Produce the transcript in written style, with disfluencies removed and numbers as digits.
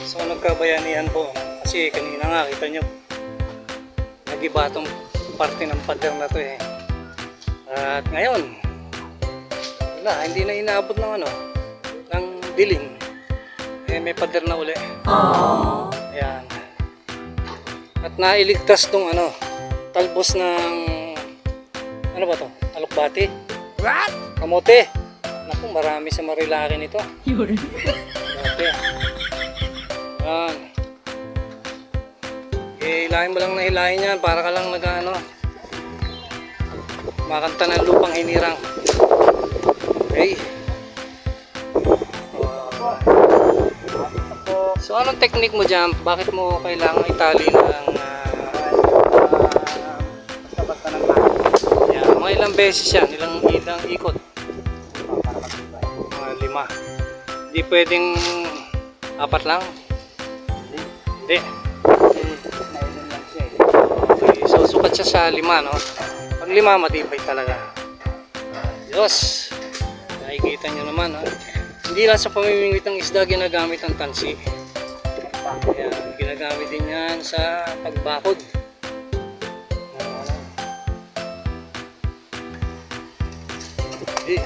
So nagkabayanihan po kasi kanina nga kita nyo nagiba tong parte ng pader na to eh. At ngayon wala, hindi na inaabot ng ng diling eh, may pader na uli. Ayan. At nailigtas tong talbos ng ano ba to? Alokbati? What? Kamote. Naku, marami sa Marilaki nito. Kamote. Ayan. Hilahin mo lang na hilahin yan para ka lang makanta ng lupang hinirang. Okay. So anong technique mo dyan? Bakit mo kailangan itali ng Basta ng lahat. yan, mga ilang beses yan? Ilang ikot? Para matibay. Mga 5. Hindi pwedeng 4 lang? Hindi. Nailan lang siya eh. Okay, so sukat siya sa 5, no? Pag 5 matibay talaga. Diyos! Nakikita nyo naman, ha? Hindi lang sa pamimingwit ng isda ginagamit ang tansi. Ayan, ginagamit din yan sa pagbakod. Okay.